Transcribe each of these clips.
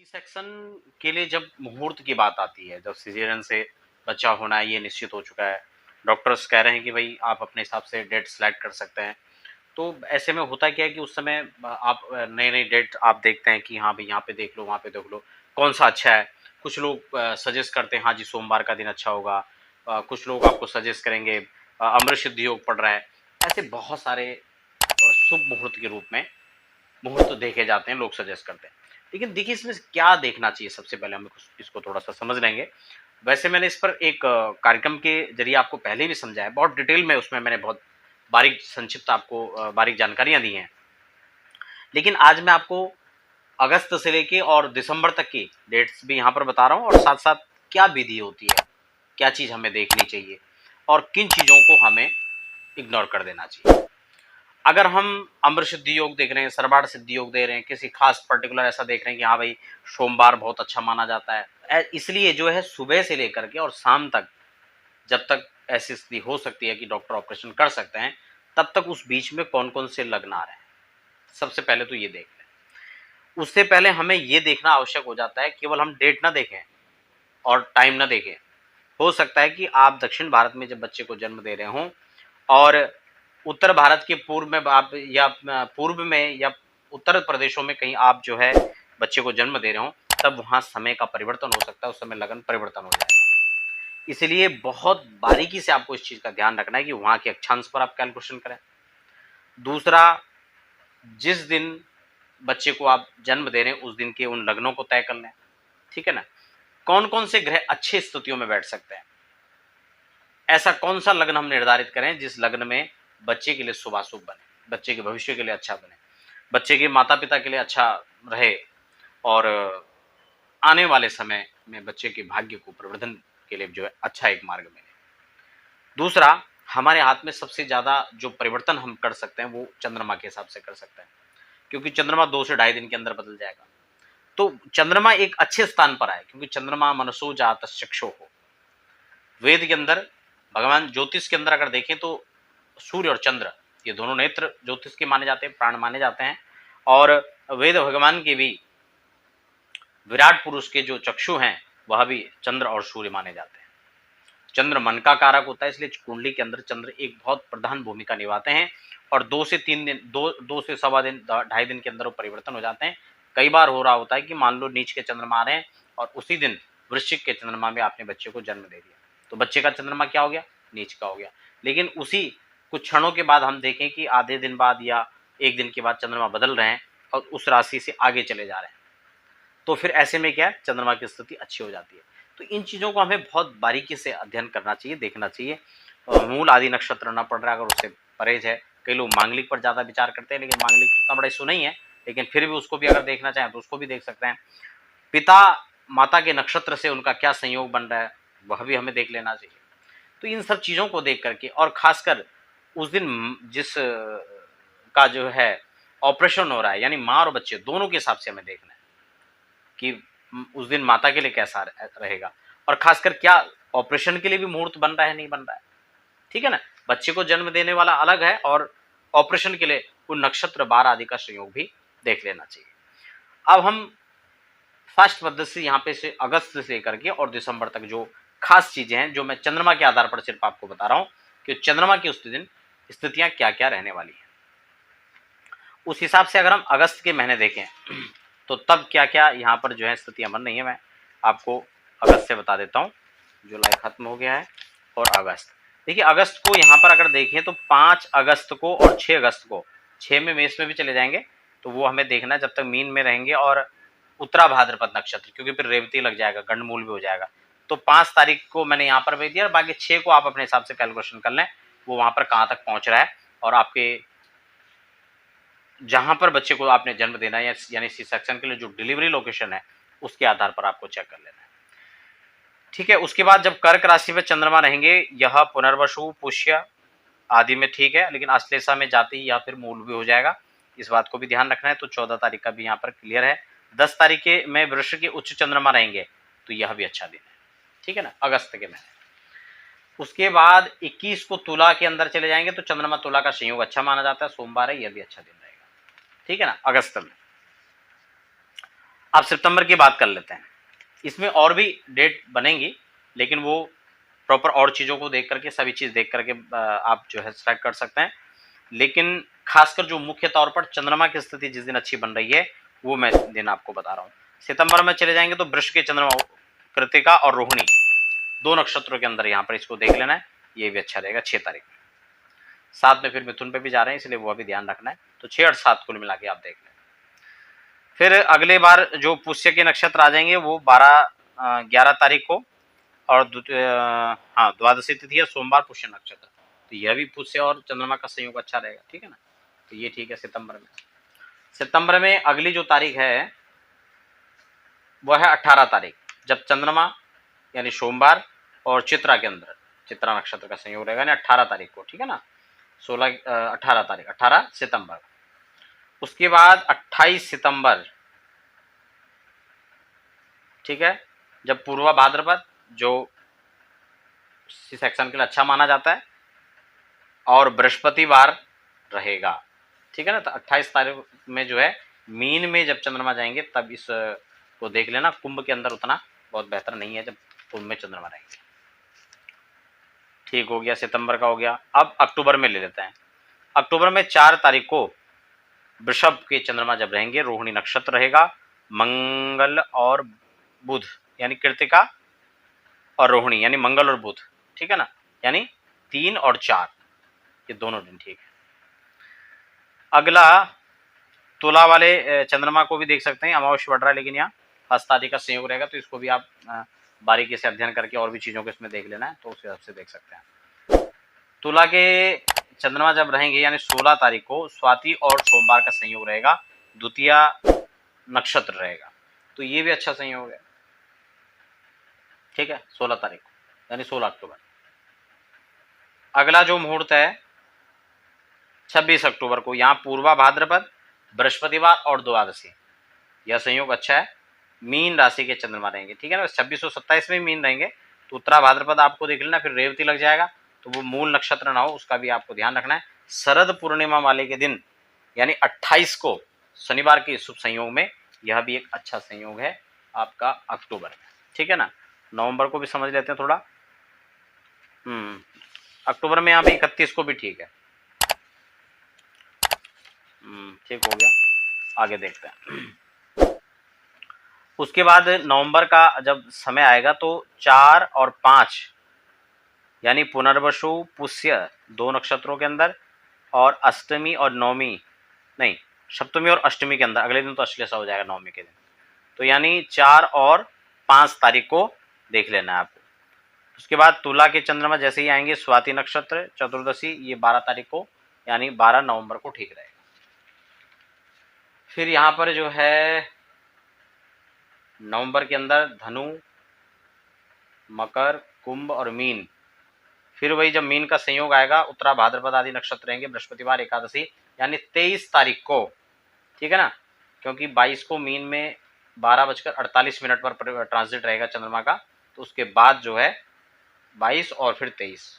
C section के लिए जब मुहूर्त की बात आती है, जब सिजेरियन से बच्चा होना है ये निश्चित हो चुका है, डॉक्टर्स कह रहे हैं कि भाई आप अपने हिसाब से डेट सेलेक्ट कर सकते हैं। तो ऐसे में होता क्या है कि उस समय आप नई-नई डेट आप देखते हैं कि हाँ भाई यहाँ पे देख लो, वहाँ पे देख लो, कौन-सा अच्छा है। कुछ लोग सजेस्ट करते हैं हाँ जी सोमवार का दिन अच्छा होगा। कुछ लोग आपको सजेस्ट करेंगे अमृत सिद्धि योग पड़ रहा है। ऐसे बहुत सारे शुभ मुहूर्त के रूप में मुहूर्त देखे जाते हैं, लोग सजेस्ट करते हैं। लेकिन देखिए इसमें क्या देखना चाहिए, सबसे पहले हम इसको थोड़ा-सा समझ लेंगे। वैसे मैंने इस पर एक कार्यक्रम के ज़रिए आपको पहले भी समझाया है, बहुत डिटेल में उसमें मैंने बहुत बारीक संक्षिप्त आपको बारीक जानकारियाँ दी हैं। लेकिन आज मैं आपको अगस्त से लेके और दिसंबर तक की डेट्स भी यहाँ पर बता रहा हूँ और साथ-साथ क्या विधि होती है, क्या चीज़ हमें देखनी चाहिए और किन चीज़ों को हमें इग्नोर कर देना चाहिए। अगर हम अमृत सिद्धि योग देख रहे हैं, सर्वार्थ सिद्धि योग दे रहे हैं, किसी खास पर्टिकुलर ऐसा देख रहे हैं कि हाँ भाई सोमवार बहुत अच्छा माना जाता है। इसलिए जो है सुबह से लेकर के और शाम तक, जब तक ऐसी स्थिति हो सकती है कि डॉक्टर ऑपरेशन कर सकते हैं, तब तक उस बीच में कौन-कौन से लग्न आ रहे हैं। सबसे पहले तो ये देख लें। उससे पहले हमें ये देखना आवश्यक हो जाता है, केवल हम डेट ना देखें और टाइम ना देखें। हो सकता है कि आप दक्षिण भारत में जब बच्चे को जन्म दे रहे हों और उत्तर भारत के पूर्व में आप या पूर्व में या उत्तर प्रदेशों में कहीं आप जो है बच्चे को जन्म दे रहे हो, तब वहाँ समय का परिवर्तन हो सकता है, उस समय लगन परिवर्तन हो जाएगा। इसलिए बहुत बारीकी से आपको इस चीज़ का ध्यान रखना है कि वहाँ के अक्षांश पर आप कैलकुलेशन करें। दूसरा, जिस दिन बच्चे को आप जन्म दे रहे हैं उस दिन के उन लग्नों को तय कर लें, ठीक है ना? कौन-कौन से ग्रह अच्छी स्थितियों में बैठ सकते हैं? ऐसा कौन-सा लग्न हम निर्धारित करें जिस लग्न में बच्चे के लिए शुभाशुभ बने, बच्चे के भविष्य के लिए अच्छा बने, बच्चे के माता-पिता के लिए अच्छा रहे और आने वाले समय में बच्चे के भाग्य को प्रवर्धन के लिए जो है अच्छा एक मार्ग मिले। दूसरा, हमारे हाथ में सबसे ज़्यादा जो परिवर्तन हम कर सकते हैं वो चंद्रमा के हिसाब से कर सकते हैं, क्योंकि चंद्रमा 2 से ढाई दिन के अंदर बदल जाएगा। तो चंद्रमा एक अच्छे स्थान पर आए, क्योंकि चंद्रमा मनसो जातश्चक्षुः। वेद के अंदर, भगवान ज्योतिष के अंदर अगर देखें तो सूर्य और चंद्र ये दोनों नेत्र ज्योतिष के माने जाते हैं, प्राण माने जाते हैं। और वेद भगवान के भी विराट पुरुष के जो चक्षु हैं वह भी चंद्र और सूर्य माने जाते हैं। चंद्र मन का कारक होता है, इसलिए कुंडली के अंदर चंद्र एक बहुत प्रधान भूमिका निभाते हैं और 2 से 3 दिन, 2 से 2.25 दिन, 2.5 दिन के अंदर वो परिवर्तन हो जाते हैं। कई बार हो रहा होता है कि मान लो नीच के चंद्रमा आ रहे हैं और उसी दिन वृश्चिक के चंद्रमा में आपने बच्चे को जन्म दे दिया, तो बच्चे का चंद्रमा क्या हो गया, नीच का हो गया। लेकिन उसी कुछ क्षणों के बाद हम देखें कि आधे दिन बाद या एक दिन के बाद चंद्रमा बदल रहे हैं और उस राशि से आगे चले जा रहे हैं, तो फिर ऐसे में क्या है, चंद्रमा की स्थिति अच्छी हो जाती है। तो इन चीज़ों को हमें बहुत बारीकी से अध्ययन करना चाहिए, देखना चाहिए। मूल आदि नक्षत्र ना पड़ रहा है अगर उससे परहेज है। कई लोग मांगलिक पर ज़्यादा विचार करते हैं, लेकिन मांगलिक तो उतना बड़ा इशू नहीं है, लेकिन फिर भी उसको भी अगर देखना चाहें तो उसको भी देख सकते हैं। पिता माता के नक्षत्र से उनका क्या संयोग बन रहा है वह भी हमें देख लेना चाहिए। तो इन सब चीज़ों को देख करके और खासकर उस दिन जिस का जो है ऑपरेशन हो रहा है, यानी माँ और बच्चे दोनों के हिसाब से हमें देखना है कि उस दिन माता के लिए कैसा रहेगा और खासकर क्या ऑपरेशन के लिए भी मुहूर्त बन रहा है, नहीं बन रहा है, ठीक है ना? बच्चे को जन्म देने वाला अलग है और ऑपरेशन के लिए उन नक्षत्र बार आदि का संयोग भी देख लेना चाहिए। अब हम फर्स्ट पद्धति से यहाँ पे से अगस्त से लेकर के और दिसंबर तक जो खास चीजें हैं, जो मैं चंद्रमा के आधार पर सिर्फ आपको बता रहा हूँ कि चंद्रमा की उस दिन स्थितियां क्या क्या रहने वाली है। उस हिसाब से अगर हम अगस्त के महीने देखें तो तब क्या क्या यहाँ पर जो है स्थितियां बन रही है, मैं आपको अगस्त से बता देता हूँ। जुलाई खत्म हो गया है और अगस्त, देखिए अगस्त को यहाँ पर अगर देखें तो 5 अगस्त को और 6 अगस्त को, 6 में मेष में भी चले जाएंगे तो वो हमें देखना है जब तक मीन में रहेंगे और उत्तरा भाद्रपद नक्षत्र, क्योंकि फिर रेवती लग जाएगा, गंडमूल भी हो जाएगा। तो 5 तारीख को मैंने यहाँ पर भेज दिया और बाकी 6 को आप अपने हिसाब से कैलकुलेशन कर लें वो वहाँ पर कहाँ तक पहुँच रहा है और आपके जहां पर बच्चे को आपने जन्म देना है यानी सी सेक्शन के लिए जो डिलीवरी लोकेशन है उसके आधार पर आपको चेक कर लेना है, ठीक है। उसके बाद जब कर्क राशि में चंद्रमा रहेंगे, यह पुनर्वसु पुष्य आदि में ठीक है, लेकिन अश्लेषा में जाते ही या फिर मूल भी हो जाएगा, इस बात को भी ध्यान रखना है। तो 14 तारीख का भी यहाँ पर क्लियर है। 10 तारीख के में वृश्चिक के उच्च चंद्रमा रहेंगे तो यह भी अच्छा दिन है, ठीक है ना, अगस्त के महीने। उसके बाद 21 को तुला के अंदर चले जाएंगे तो चंद्रमा तुला का संयोग अच्छा माना जाता है, सोमवार है, यह भी अच्छा दिन रहेगा, ठीक है ना, अगस्त में। अब सितंबर की बात कर लेते हैं। इसमें और भी डेट बनेंगी, लेकिन वो प्रॉपर और चीज़ों को देख करके, सभी चीज़ देख करके आप जो है सेलेक्ट कर सकते हैं। लेकिन खासकर जो मुख्य तौर पर चंद्रमा की स्थिति जिस दिन अच्छी बन रही है, वो मैं दिन आपको बता रहा हूँ। सितंबर में चले जाएंगे तो वृश्चिक के चंद्रमा, कृतिका और रोहिणी, 2 नक्षत्रों के अंदर यहाँ पर इसको देख लेना है, ये भी अच्छा रहेगा 6 तारीख। साथ में फिर मिथुन पे भी जा रहे हैं, इसलिए वो भी ध्यान रखना है। तो 6 और 7 कुल मिला के आप देख लें। फिर अगले बार जो पुष्य के नक्षत्र आ जाएंगे वो 11 तारीख को, और हाँ, द्वादशी तिथि है सोमवार, पुष्य नक्षत्र। तो यह भी पुष्य और चंद्रमा का संयोग अच्छा रहेगा, ठीक है ना। तो ये ठीक है सितंबर में। सितंबर में अगली जो तारीख है वह है 18 तारीख, जब चंद्रमा यानी सोमवार और चित्रा के अंदर, चित्रा नक्षत्र का संयोग रहेगा, यानी 18 तारीख को, ठीक है ना। 18 तारीख, 18 सितंबर। उसके बाद 28 सितंबर, ठीक है, जब पूर्वा भाद्रपद, जो सेक्शन के लिए अच्छा माना जाता है, और बृहस्पतिवार रहेगा, ठीक है ना। तो 28 तारीख में जो है मीन में जब चंद्रमा जाएंगे तब इस को देख लेना। कुंभ के अंदर उतना बहुत बेहतर नहीं है जब कुंभ में चंद्रमा रहेंगे। ठीक हो गया, सितंबर का हो गया। अब अक्टूबर में ले लेते हैं। अक्टूबर में 4 तारीख को वृषभ के चंद्रमा जब रहेंगे, रोहिणी नक्षत्र रहेगा, मंगल और बुध यानी कृतिका और रोहिणी यानी मंगल और बुध, ठीक है ना, यानी 3 और 4 ये दोनों दिन ठीक है। अगला तुला वाले चंद्रमा को भी देख सकते हैं, अमावस्या बढ़ रहा है लेकिन यहाँ हस्त आदि का संयोग रहेगा, तो इसको भी आप बारीकी से अध्ययन करके और भी चीज़ों को इसमें देख लेना है, तो उस हिसाब से देख सकते हैं। तुला के चंद्रमा जब रहेंगे यानी 16 तारीख को स्वाति और सोमवार का संयोग रहेगा, द्वितीय नक्षत्र रहेगा, तो ये भी अच्छा संयोग है, ठीक है, 16 तारीख को यानी 16 अक्टूबर। अगला जो मुहूर्त है 26 अक्टूबर को, यहाँ पूर्वा भाद्रपद, बृहस्पतिवार और द्वादशी, यह संयोग अच्छा है। मीन राशि के चंद्रमा रहेंगे, ठीक है ना। 26 और 27 में मीन रहेंगे, तो उत्तरा भाद्रपद आपको देख लेना, फिर रेवती लग जाएगा, तो वो मूल नक्षत्र ना हो, उसका भी आपको ध्यान रखना है। शरद पूर्णिमा वाले के दिन यानी 28 को शनिवार के शुभ संयोग में, यह भी एक अच्छा संयोग है आपका अक्टूबर में, ठीक है ना। नवंबर को भी समझ लेते हैं थोड़ा। अक्टूबर में यहाँ पे 31 को भी ठीक है। ठीक हो गया, आगे देखते हैं। उसके बाद नवंबर का जब समय आएगा तो 4 और 5 यानी पुनर्वसु पुष्य 2 नक्षत्रों के अंदर, और अष्टमी और नवमी, नहीं, सप्तमी और अष्टमी के अंदर, अगले दिन तो अश्लेषा हो जाएगा नवमी के दिन, तो यानी 4 और 5 तारीख को देख लेना है आपको। उसके बाद तुला के चंद्रमा जैसे ही आएंगे स्वाति नक्षत्र चतुर्दशी, ये 12 तारीख को यानी 12 नवंबर को ठीक रहेगा। फिर यहाँ पर जो है नवंबर के अंदर धनु, मकर, कुंभ और मीन, फिर वही जब मीन का संयोग आएगा, उत्तरा भाद्रपद आदि नक्षत्र रहेंगे, बृहस्पतिवार एकादशी यानी 23 तारीख को, ठीक है ना, क्योंकि 22 को मीन में 12:48 पर ट्रांजिट रहेगा चंद्रमा का, तो उसके बाद जो है 22 और फिर 23,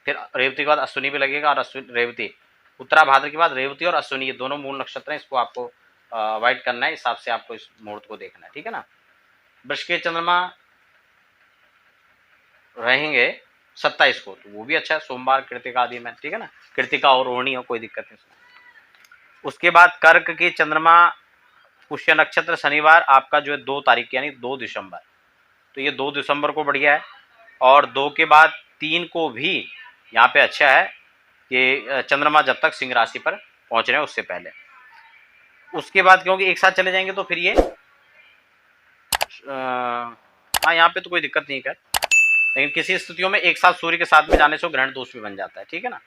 फिर रेवती के बाद अश्विनी भी लगेगा, और अश्विनी रेवती, उत्तरा भाद्र के बाद रेवती और अश्विनी, ये दोनों मूल नक्षत्र हैं, इसको आपको अवॉइड करना है, इस हिसाब से आपको इस मुहूर्त को देखना है, ठीक है ना। वृष के चंद्रमा रहेंगे 27 को, तो वो भी अच्छा है, सोमवार कृतिका आदि में, ठीक है ना, कृतिका और रोहिणी हो, कोई दिक्कत नहीं उसमें। उसके बाद कर्क के चंद्रमा पुष्य नक्षत्र शनिवार आपका जो है 2 तारीख यानी 2 दिसंबर, तो ये 2 दिसंबर को बढ़िया है, और 2 के बाद 3 को भी यहाँ पे अच्छा है कि चंद्रमा जब तक सिंह राशि पर पहुंच रहे हैं उससे पहले। उसके बाद क्योंकि एक साथ चले जाएंगे तो फिर ये हाँ, यहाँ पे तो कोई दिक्कत नहीं है, लेकिन किसी स्थितियों में एक साथ सूर्य के साथ में जाने से ग्रहण दोष भी बन जाता है, ठीक है ना।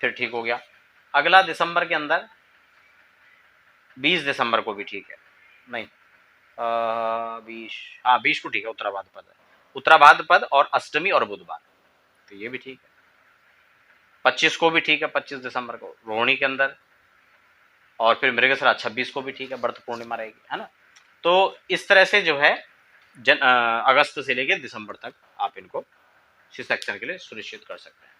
फिर ठीक हो गया। अगला दिसंबर के अंदर 20 दिसंबर को भी ठीक है, नहीं 20, हाँ 20 को ठीक है, उत्तरा भाद्रपद और अष्टमी और बुधवार, तो ये भी ठीक है। 25 को भी ठीक है, 25 दिसंबर को रोहिणी के अंदर, और फिर मृगशिरा 26 को भी ठीक है, व्रत पूर्णिमा रहेगी, है ना। तो इस तरह से जो है अगस्त से लेकर दिसंबर तक आप इनको सेक्शन के लिए सुनिश्चित कर सकते हैं।